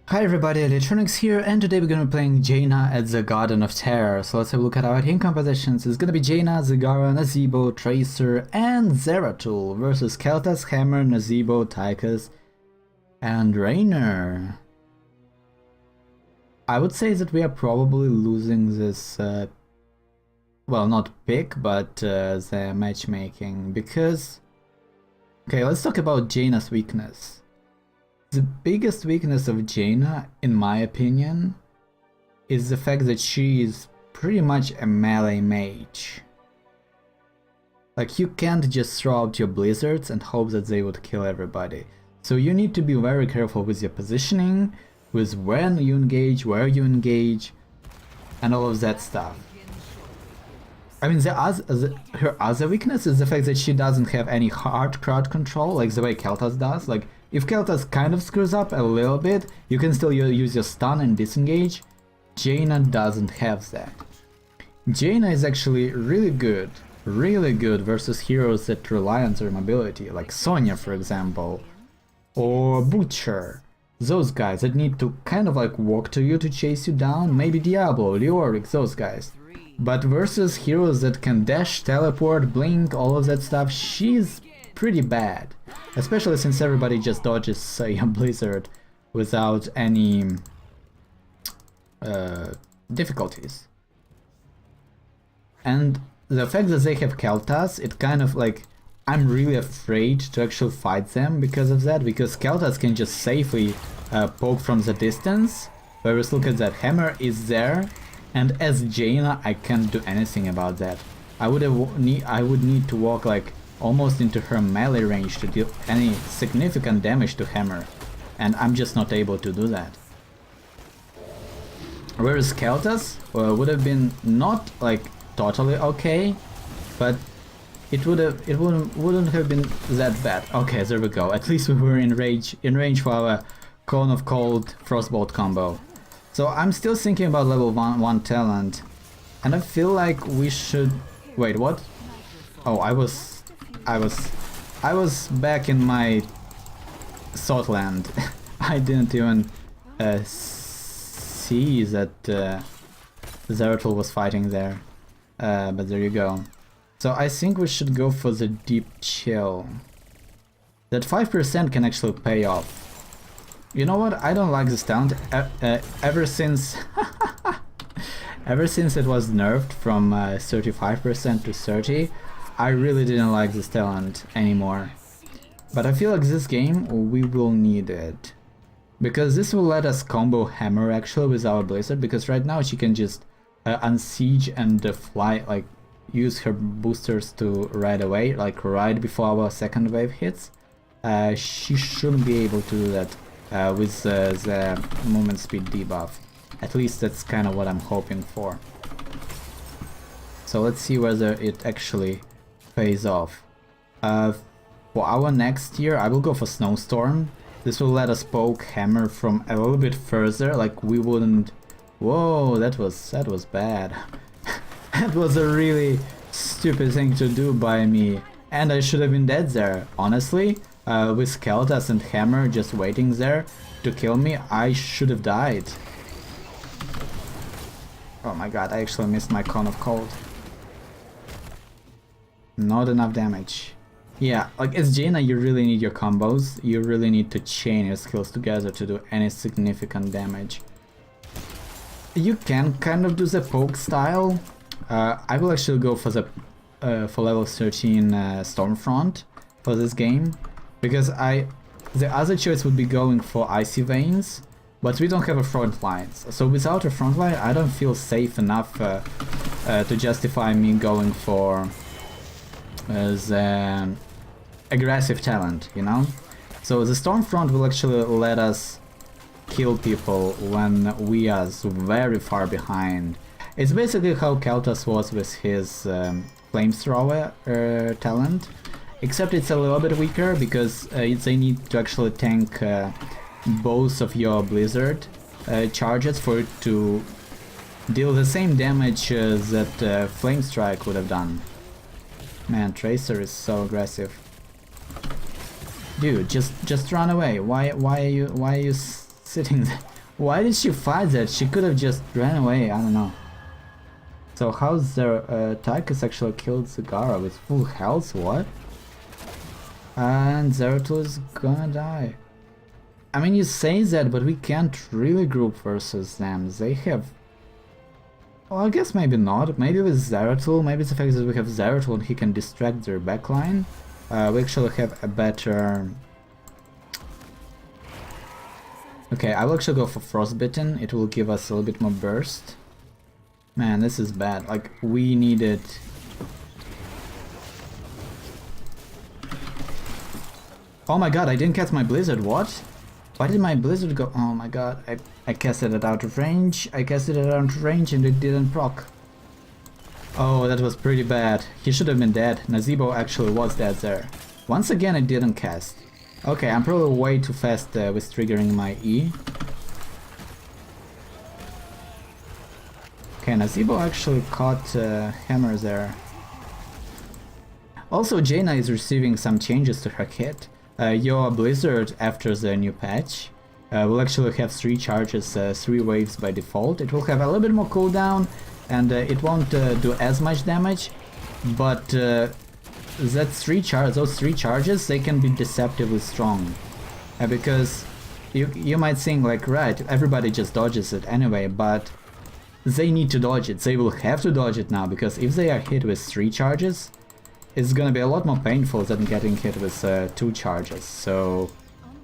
Hi everybody, Electronics here, and today we're gonna be playing Jaina at the Garden of Terror. So let's have a look at our team compositions. It's gonna be Jaina, Zagara, Nazebo, Tracer, and Zeratul versus Keltas, Hammer, Nazebo, Tychus, and Rainer. I would say that we are probably losing this, well, not pick, but the matchmaking, because... Okay, let's talk about Jaina's weakness. The biggest weakness of Jaina, in my opinion, is the fact that she is pretty much a melee mage. Like, you can't just throw out your blizzards and hope that they would kill everybody. So you need to be very careful with your positioning, with when you engage, where you engage, and all of that stuff. I mean, her other weakness is the fact that she doesn't have any hard crowd control, like the way Keltas does. Like, if Keltas kind of screws up a little bit, you can still use your stun and disengage. Jaina doesn't have that. Jaina is actually really good versus heroes that rely on their mobility, like Sonya, for example, or Butcher. Those guys that need to kind of like walk to you to chase you down, maybe Diablo, Leoric, those guys. But versus heroes that can dash, teleport, blink, all of that stuff, she's pretty bad. Especially since everybody just dodges a blizzard without any difficulties. And the fact that they have Keltas, it kind of like... I'm really afraid to actually fight them because of that, because Keltas can just safely poke from the distance, whereas look at that, Hammer is there, and as Jaina I can't do anything about that. I would need to walk like almost into her melee range to deal any significant damage to Hammer, and I'm just not able to do that. Whereas Keltas would have been not like totally okay, but it wouldn't have been that bad. Okay, there we go. At least we were in range for our Cone of Cold Frostbolt combo. So I'm still thinking about level 1 talent, and I feel like we should... Wait, what? Oh, I was back in my Thoughtland. I didn't even see that Zeratul was fighting there. But there you go. So I think we should go for the Deep Chill. That 5% can actually pay off. You know what? I don't like this talent. Ever since ever since it was nerfed from 35% to 30, I really didn't like this talent anymore. But I feel like this game we will need it, because this will let us combo Hammer actually with our Blizzard, because right now she can just unsiege and fly, like use her boosters to right away, like right before our second wave hits. She shouldn't be able to do that with the movement speed debuff. At least that's kind of what I'm hoping for. So let's see whether it actually pays off. For our next tier, I will go for Snowstorm. This will let us poke Hammer from a little bit further, like we wouldn't... Whoa, that was bad. That was a really stupid thing to do by me, and I should have been dead there. Honestly, with Keltas and Hammer just waiting there to kill me, I should have died. Oh my god, I actually missed my Cone of Cold. Not enough damage. Yeah, like as Jaina, you really need your combos. You really need to chain your skills together to do any significant damage. You can kind of do the poke style. I will actually go for the for level 13 Stormfront for this game, because the other choice would be going for Icy Veins, but we don't have a front line. So without a front line, I don't feel safe enough to justify me going for the aggressive talent, you know? So the Stormfront will actually let us kill people when we are very far behind. It's basically how Keltas was with his flamethrower talent, except it's a little bit weaker because they need to actually tank both of your blizzard charges for it to deal the same damage that Flame Strike would have done. Man, Tracer is so aggressive. Dude, just run away. Why are you sitting there? Why did she fight that? She could have just ran away, I don't know. So how's their Tychus actually killed Zagara with full health, what? And Zeratul is gonna die. I mean, you say that, but we can't really group versus them. They have... Well, I guess maybe not. Maybe with Zeratul, maybe it's the fact that we have Zeratul and he can distract their backline. We actually have a better... Okay, I will actually go for Frostbitten. It will give us a little bit more burst. Man, this is bad. Like, we needed... Oh my god, I didn't cast my Blizzard, what? Why did my Blizzard go? Oh my god, I casted it out of range. I casted it out of range and it didn't proc. Oh, that was pretty bad. He should have been dead. Nazeebo actually was dead there. Once again, it didn't cast. Okay, I'm probably way too fast with triggering my E. Okay, Nazeebo actually caught Hammer there. Also, Jaina is receiving some changes to her kit. Your Blizzard, after the new patch, will actually have 3 charges, 3 waves by default. It will have a little bit more cooldown, and it won't do as much damage, but those 3 charges, they can be deceptively strong. Because you might think like, right, everybody just dodges it anyway, but they need to dodge it. They will have to dodge it now, because if they are hit with 3 charges, it's gonna be a lot more painful than getting hit with 2 charges. So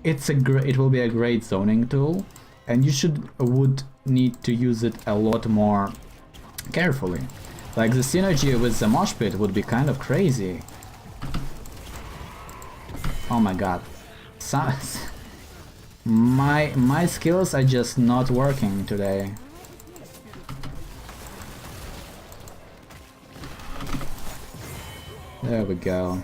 it will be a great zoning tool, and you would need to use it a lot more carefully. Like the synergy with the mosh pit would be kind of crazy. Oh my god. My skills are just not working today. There we go.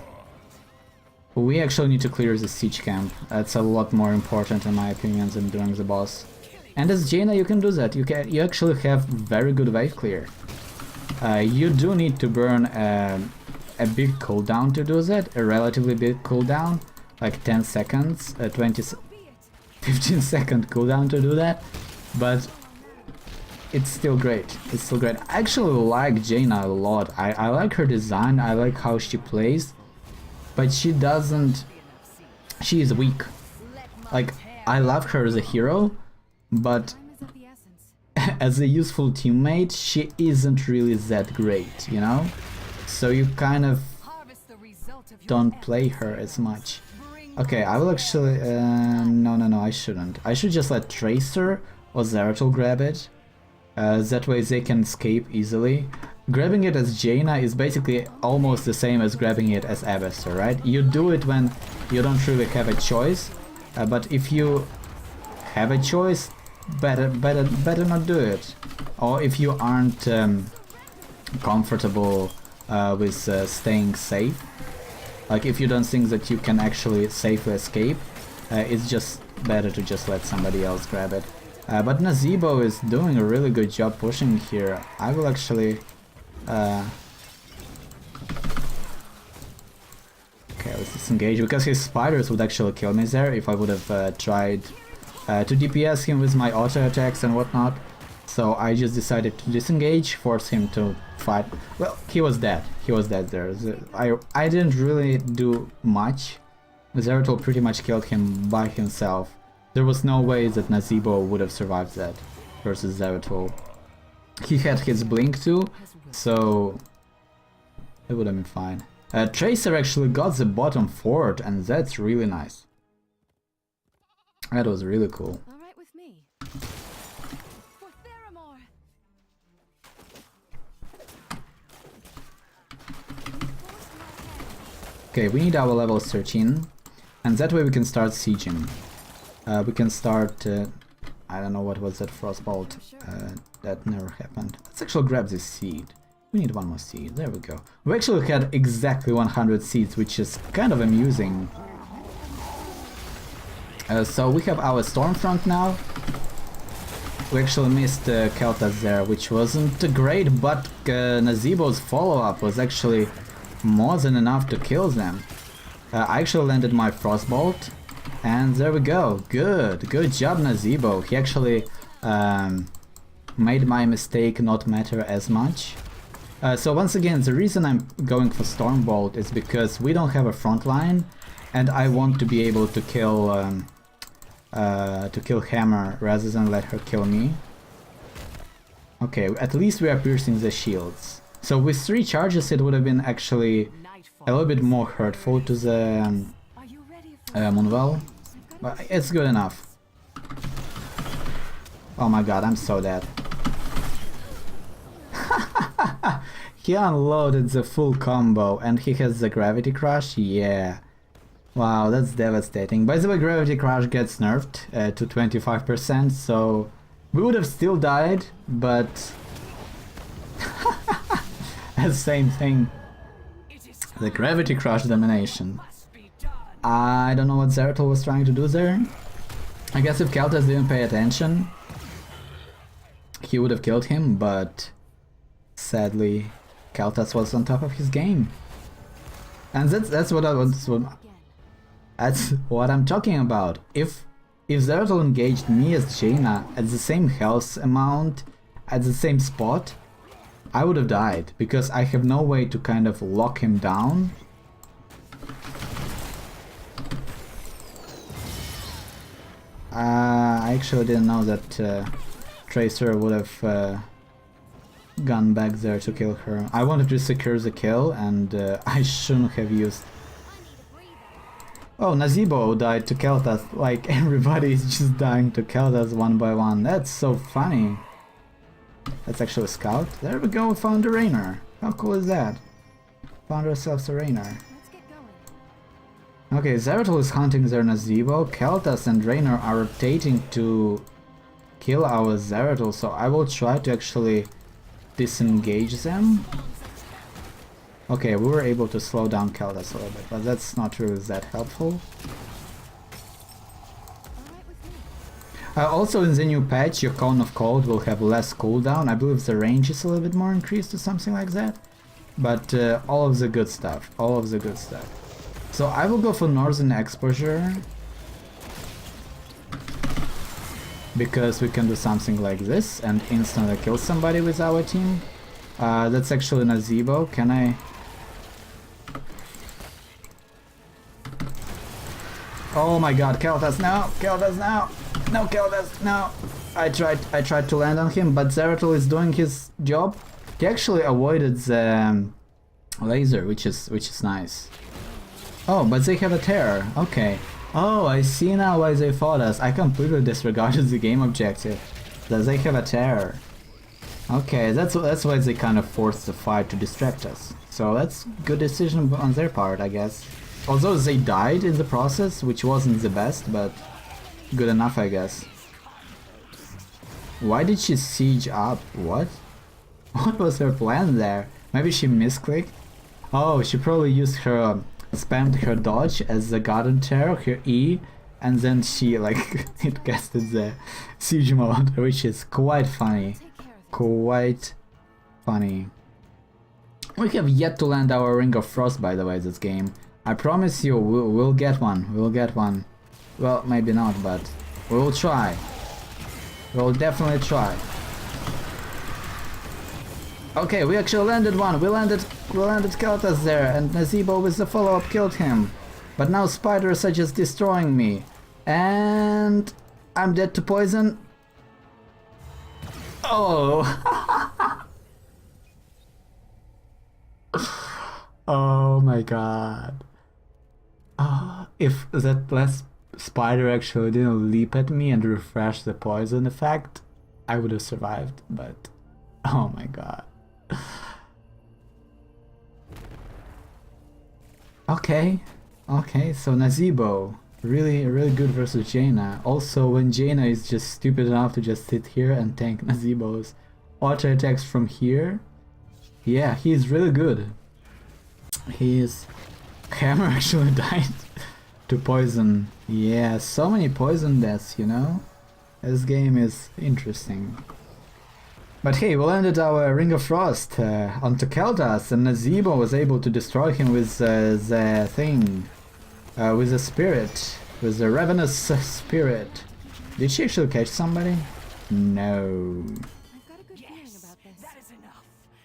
We actually need to clear the siege camp. That's a lot more important in my opinion than doing the boss. And as Jaina you can do that. You actually have very good wave clear. You do need to burn a big cooldown to do that, a relatively big cooldown, like 10 seconds, 15 second cooldown to do that, but it's still great. It's still great. I actually like Jaina a lot. I like her design, I like how she plays, but she is weak. Like, I love her as a hero, but as a useful teammate, she isn't really that great, you know? So you kind of don't play her as much. Okay, I will actually... no, I shouldn't. I should just let Tracer or Zeratul grab it. That way they can escape easily. Grabbing it as Jaina is basically almost the same as grabbing it as Abaster, right? You do it when you don't really have a choice, but if you have a choice, better not do it. Or if you aren't comfortable with staying safe, like if you don't think that you can actually safely escape, it's just better to just let somebody else grab it. But Nazeebo is doing a really good job pushing here. I will actually... okay, let's disengage, because his spiders would actually kill me there if I would have tried to DPS him with my auto attacks and whatnot. So I just decided to disengage, force him to fight. Well, he was dead. He was dead there. I didn't really do much. Zeratul pretty much killed him by himself. There was no way that Nazeebo would have survived that versus Zeratul. He had his blink too, so it would have been fine. Tracer actually got the bottom fort, and that's really nice. That was really cool. All right with me. Okay, we need our level 13, and that way we can start sieging. We can start... I don't know what was that frostbolt. That never happened. Let's actually grab this seed. We need one more seed. There we go. We actually had exactly 100 seeds, which is kind of amusing. So we have our Stormfront now. We actually missed Keltas there, which wasn't great, but Nazeebo's follow-up was actually more than enough to kill them. I actually landed my Frostbolt, and there we go. Good job, Nazeebo. He actually made my mistake not matter as much. So once again, the reason I'm going for Stormbolt is because we don't have a front line, and I want to be able to kill Hammer rather than let her kill me. Okay, at least we are piercing the shields. So with 3 charges it would have been actually a little bit more hurtful to the Moonwell, but it's good enough. Oh my god, I'm so dead. He unloaded the full combo and he has the Gravity Crush? Yeah. Wow, that's devastating. By the way, Gravity Crush gets nerfed to 25%, so we would have still died, but the same thing. The Gravity Crush domination. I don't know what Zeratul was trying to do there. I guess if Keltas didn't pay attention, he would have killed him, but sadly Keltas was on top of his game. And that's what I'm talking about. If Zeratul engaged me as Jaina at the same health amount, at the same spot, I would have died, because I have no way to kind of lock him down. I actually didn't know that Tracer would have gone back there to kill her. I wanted to secure the kill, and I shouldn't have used... Oh, Nazeebo died to Keltas. Like, everybody is just dying to Keltas one by one. That's so funny. That's actually a scout. There we go, we found a Rainer. How cool is that? Found ourselves a Rainer. Okay, Zeratul is hunting their Nazeebo. Keltas and Rainer are rotating to kill our Zeratul, so I will try to actually disengage them. Okay, we were able to slow down Keltas a little bit, but that's not really that helpful. Also in the new patch, your Cone of Cold will have less cooldown. I believe the range is a little bit more increased or something like that. But all of the good stuff, all of the good stuff. So I will go for Northern Exposure, because we can do something like this and instantly kill somebody with our team. That's actually Nazeebo. Can I... Oh my god, Keltas, no! Keltas, no! No, Keltas, no! I tried to land on him, but Zeratul is doing his job. He actually avoided the laser, which is nice. Oh, but they have a terror. Okay. Oh, I see now why they fought us. I completely disregarded the game objective. That they have a terror. Okay, that's why they kind of forced the fight to distract us. So that's good decision on their part, I guess. Although they died in the process, which wasn't the best, but good enough, I guess. Why did she siege up? What? What was her plan there? Maybe she misclicked? Oh, she probably used her... spammed her dodge as the Garden Terror, her E, and then she, like, it casted the siege mode, which is quite funny. Quite funny. We have yet to land our Ring of Frost, by the way, this game. I promise you, we'll get one. We'll get one. Well, maybe not, but we will try. We'll definitely try. Okay, we actually landed one. We landed Keltas there, and Nazeebo with the follow-up killed him. But now spiders are just destroying me. And I'm dead to poison. Oh. Oh my god. If that last spider actually didn't leap at me and refresh the poison effect, I would have survived, but oh my god. Okay, so Nazeebo, really good versus Jaina. Also, when Jaina is just stupid enough to just sit here and tank Nazeebo's auto attacks from here, yeah, he's really good. Hammer actually died to poison. Yeah, so many poison deaths, you know? This game is interesting. But hey, we landed our Ring of Frost onto Keltas, and Nazeebo was able to destroy him with the thing. With the spirit. With the Ravenous Spirit. Did she actually catch somebody? No. I've got a good feeling about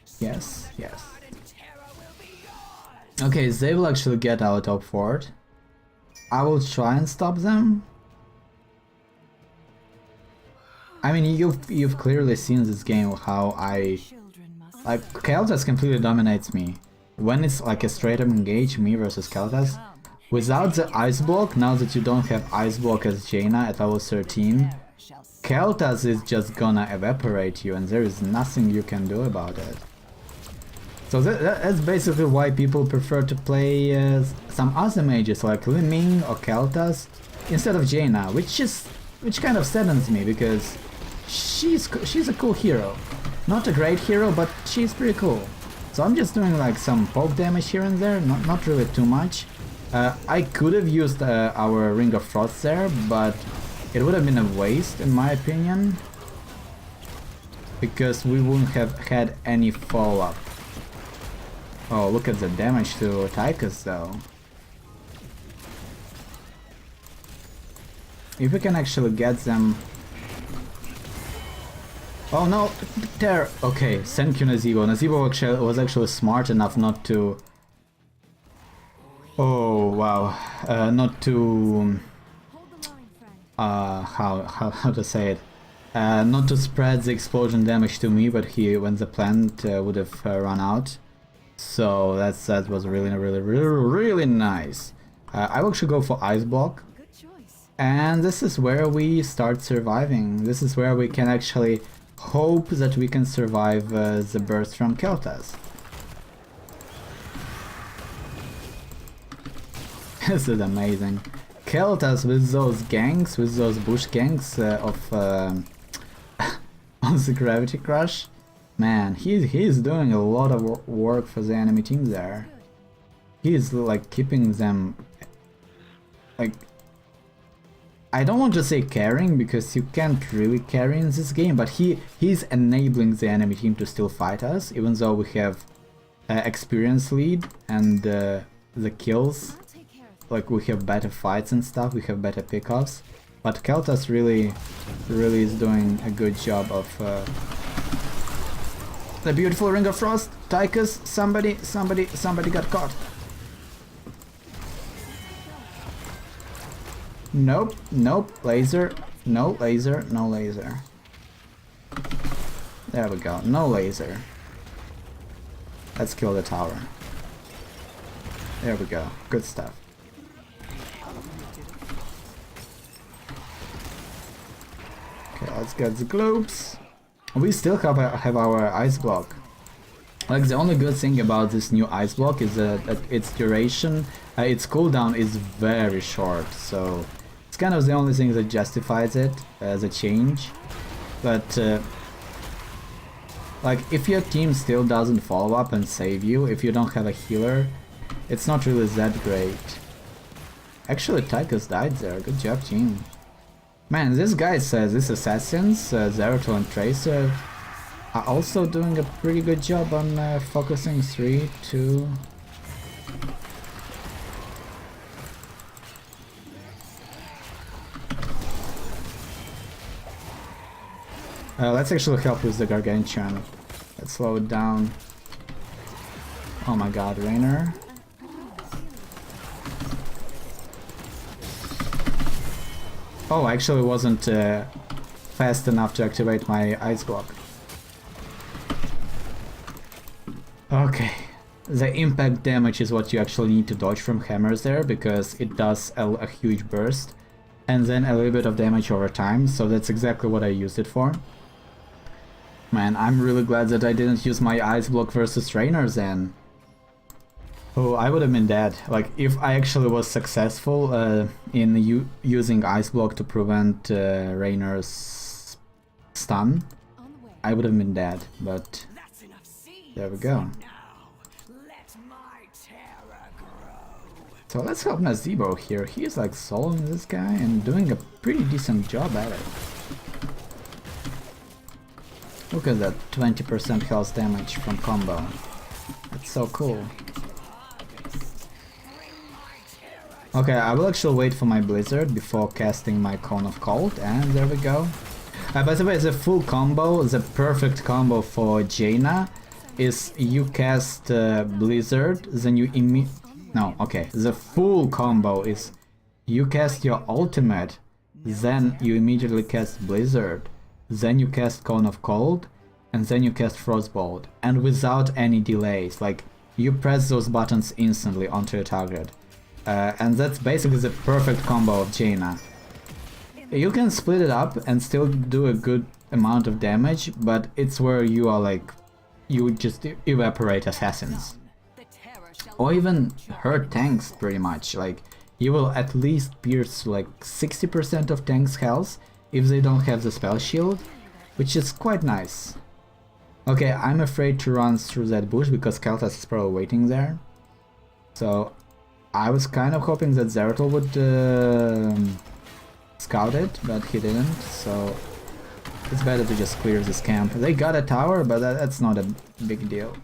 this. Yes, yes. Okay, they will actually get our top fort. I will try and stop them. I mean, you've clearly seen this game how I like Keltas completely dominates me. When it's like a straight up engage, me versus Keltas, without the ice block, now that you don't have ice block as Jaina at level 13, Keltas is just gonna evaporate you and there is nothing you can do about it. So that's basically why people prefer to play some other mages like Li Ming or Keltas instead of Jaina, which kind of saddens me because she's a cool hero. Not a great hero, but she's pretty cool. So I'm just doing like some poke damage here and there, not really too much. I could have used our Ring of Frost there, but it would have been a waste in my opinion. Because we wouldn't have had any follow-up. Oh, look at the damage to Tychus though. If we can actually get them... Oh no, there. Okay, thank you Nazibo. Nazibo was actually smart enough not to... Oh wow, not to... how to say it? Not to spread the explosion damage to me, but when the plant would have run out. So that was really nice. I will actually go for Ice Block. And this is where we start surviving. This is where we can actually hope that we can survive the burst from Keltas. This is amazing. Keltas with those gangs, with those bush gangs of the Gravity Crush. Man, he's doing a lot of work for the enemy team there. He's like keeping them like... I don't want to say carrying because you can't really carry in this game, but he's enabling the enemy team to still fight us, even though we have experience lead and the kills. Like we have better fights and stuff, we have better pickoffs. But Keltas really is doing a good job of the beautiful Ring of Frost. Tychus, somebody got caught. Nope, laser, no laser, no laser. There we go, no laser. Let's kill the tower. There we go, good stuff. Okay, let's get the globes. We still have our ice block. Like the only good thing about this new ice block is that its duration, its cooldown is very short, so it's kind of the only thing that justifies it as a change. But like if your team still doesn't follow up and save you, if you don't have a healer, it's not really that great. Actually, Tychus died there. Good job, team. Man, these guys, these assassins, Zeratul and Tracer, are also doing a pretty good job on focusing 3, 2... let's actually help with the Gargantuan. Let's slow it down. Oh my god, Rainer. Oh, I actually wasn't fast enough to activate my ice block. Okay. The impact damage is what you actually need to dodge from hammers there, because it does a huge burst and then a little bit of damage over time, so that's exactly what I used it for. Man, I'm really glad that I didn't use my ice block versus Rainer then. Oh, I would have been dead. Like, if I actually was successful in using ice block to prevent Rainer's stun, I would have been dead, but there we go. So let's help Nazibo here. He's like soloing this guy and doing a pretty decent job at it. Look at that 20% health damage from combo. That's so cool. Okay, I will actually wait for my Blizzard before casting my Cone of Cold, and there we go. By the way, the full combo, the perfect combo for Jaina is you cast Blizzard, then you No, okay. The full combo is you cast your ultimate, then you immediately cast Blizzard, then you cast Cone of Cold, and then you cast Frostbolt, and without any delays. Like, you press those buttons instantly onto your target. And that's basically the perfect combo of Jaina. You can split it up and still do a good amount of damage, but it's where you are like, you just evaporate assassins. Or even hurt tanks pretty much, like, you will at least pierce like 60% of tanks' health if they don't have the spell shield, which is quite nice. Okay, I'm afraid to run through that bush because Keltas is probably waiting there. So I was kind of hoping that Zeratul would scout it, but he didn't, so it's better to just clear this camp. They got a tower, but that's not a big deal.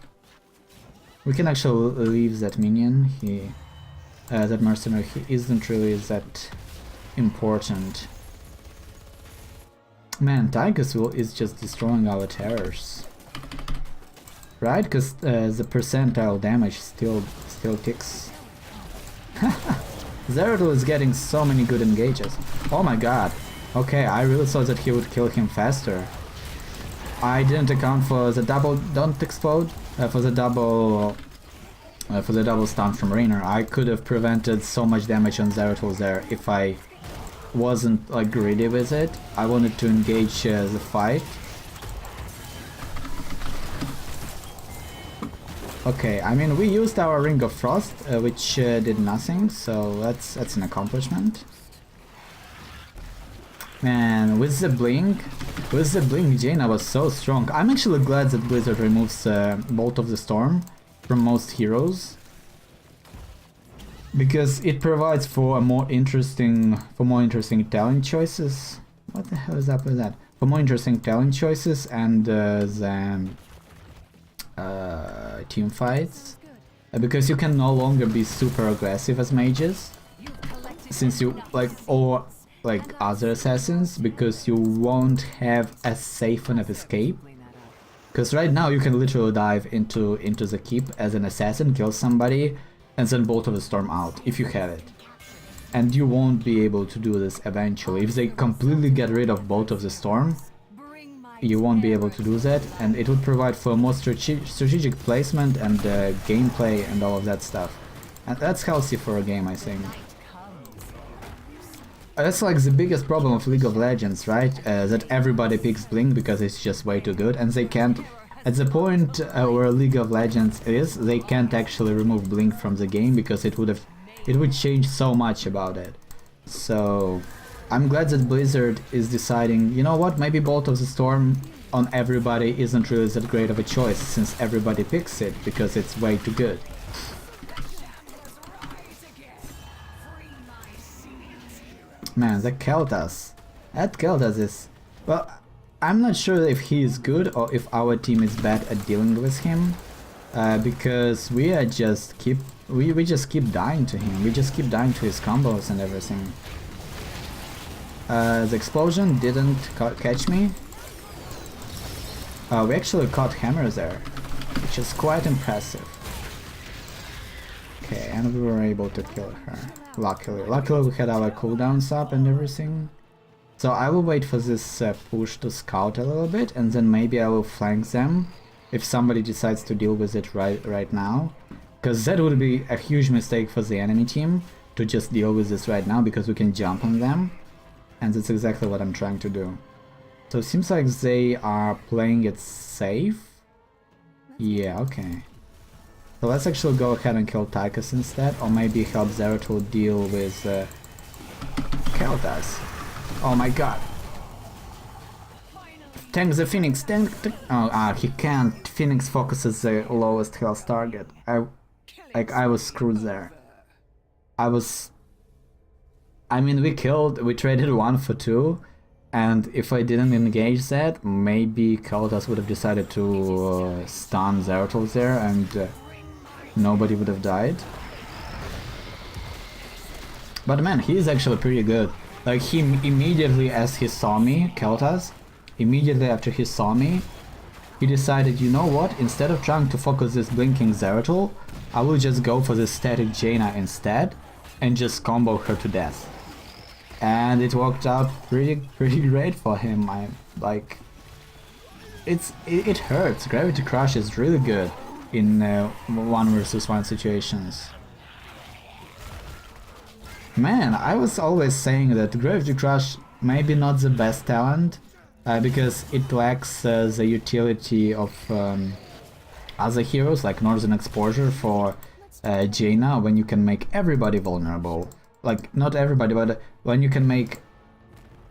We can actually leave that minion, that mercenary, he isn't really that important. Man, Tychus is just destroying our terrors. Right? Because the percentile damage still ticks. Zeratul is getting so many good engages. Oh my god. Okay, I really thought that he would kill him faster. I didn't account for the double don't explode, for the double stun from Raynor. I could have prevented so much damage on Zeratul there if I wasn't like greedy with it. I wanted to engage the fight. Okay, I mean, we used our Ring of Frost, which did nothing, so that's an accomplishment. Man, with the blink, Jaina was so strong. I'm actually glad that Blizzard removes Bolt of the Storm from most heroes, because it provides for more interesting talent choices. What the hell is up with that? For more interesting talent choices and team fights, because you can no longer be super aggressive as mages, since you or other assassins, because you won't have as safe an escape. Because right now you can literally dive into the keep as an assassin, kill somebody, and then Bolt of the Storm out if you have it. And you won't be able to do this eventually. If they completely get rid of Bolt of the Storm, you won't be able to do that, and it would provide for more strategic placement and gameplay and all of that stuff. And that's healthy for a game, I think. That's like the biggest problem of League of Legends, right? That everybody picks Blink because it's just way too good, and they can't... At the point where League of Legends is, they can't actually remove Blink from the game because it would change so much about it. So I'm glad that Blizzard is deciding, you know what, maybe Bolt of the Storm on everybody isn't really that great of a choice, since everybody picks it because it's way too good. Man, that Keltas is... Well, I'm not sure if he is good or if our team is bad at dealing with him, because we just keep dying to him. We just keep dying to his combos and everything. The explosion didn't catch me. We actually caught Hammer there, which is quite impressive. Okay, and we were able to kill her. Luckily we had our cooldowns up and everything. So I will wait for this push to scout a little bit, and then maybe I will flank them if somebody decides to deal with it right now. Because that would be a huge mistake for the enemy team, to just deal with this right now, because we can jump on them. And that's exactly what I'm trying to do. So it seems like they are playing it safe. Yeah, okay. So let's actually go ahead and kill Tychus instead, or maybe help Zeratul deal with Keltas. Oh my god. Tank the Phoenix, tank... he can't. Phoenix focuses the lowest health target. I was screwed there. I mean, we traded 1 for 2, and if I didn't engage that, maybe Keltas would have decided to stun Zeratul there, and nobody would have died. But man, he is actually pretty good. Like, he immediately, as he saw me, Keltas, immediately after he saw me, he decided, you know what, instead of trying to focus this blinking Zeratul, I will just go for this static Jaina instead and just combo her to death. And it worked out pretty great for him. It hurts. Gravity Crush is really good in 1 versus 1 situations. Man, I was always saying that Gravity Crush maybe not the best talent because it lacks the utility of other heroes like Northern Exposure for Jaina, when you can make everybody vulnerable. Like, not everybody, but when you can make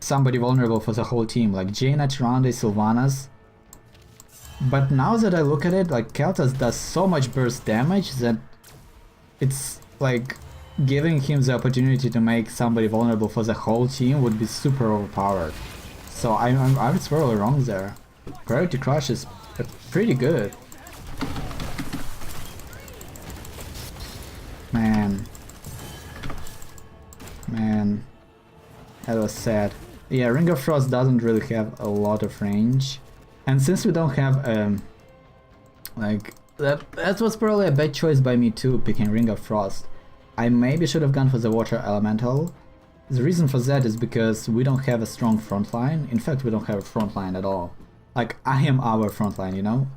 somebody vulnerable for the whole team, like Jaina, Tyrande, Sylvanas. But now that I look at it, like, Kel'Thas does so much burst damage that it's like giving him the opportunity to make somebody vulnerable for the whole team would be super overpowered. So I was really wrong there. Gravity Crush is pretty good. Man, that was sad. Yeah, Ring of Frost doesn't really have a lot of range. And since we don't have, like, that was probably a bad choice by me too, picking Ring of Frost. I maybe should have gone for the Water Elemental. The reason for that is because we don't have a strong front line. In fact, we don't have a front line at all. Like, I am our front line, you know?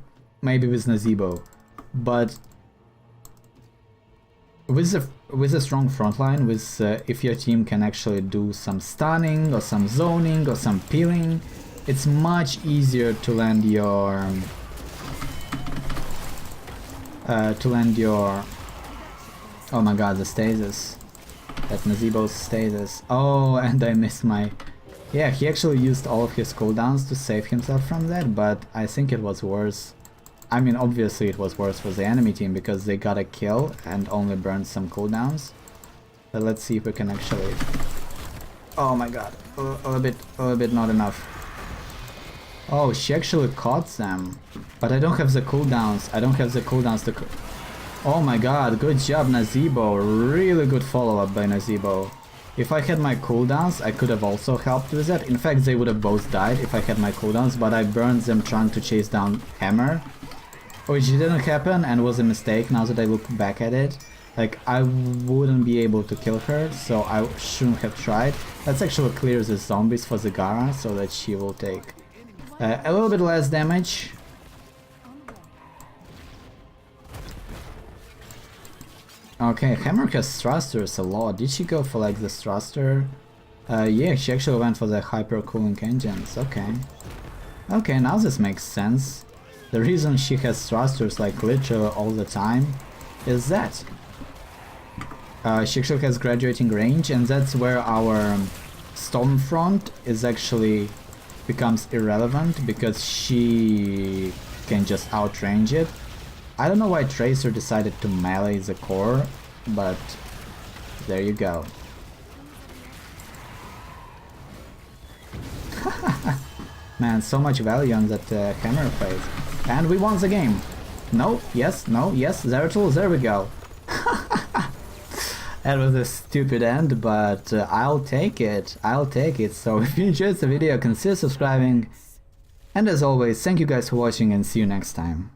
Maybe with Nazeebo. But with a strong front line, with if your team can actually do some stunning or some zoning or some peeling, it's much easier to land your oh my god, the stasis. That Nazeebo's stasis. Oh, and I missed my... Yeah, he actually used all of his cooldowns to save himself from that, but I think it was worse. I mean, obviously it was worse for the enemy team because they got a kill and only burned some cooldowns. But let's see if we can actually... Oh my god, a little bit not enough. Oh, she actually caught them. But I don't have the cooldowns. I don't have the cooldowns to... Oh my god, good job Nazeebo. Really good follow-up by Nazeebo. If I had my cooldowns, I could have also helped with that. In fact, they would have both died if I had my cooldowns, but I burned them trying to chase down Hammer. Which didn't happen and was a mistake now that I look back at it. Like, I wouldn't be able to kill her, so I shouldn't have tried. Let's actually clear the zombies for Zagara so that she will take a little bit less damage. Okay, Hammer has thrusters a lot. Did she go for like the thruster? Yeah, she actually went for the hyper cooling engines. Okay. Okay, now this makes sense. The reason she has thrusters like literally all the time is that she actually has graduating range, and that's where our Stormfront is actually becomes irrelevant because she can just outrange it. I don't know why Tracer decided to melee the core, but there you go. Man, so much value on that Hammer phase. And we won the game. No, yes, no, yes, Zeratul, there we go. That was a stupid end, but I'll take it. I'll take it. So if you enjoyed the video, consider subscribing. And as always, thank you guys for watching and see you next time.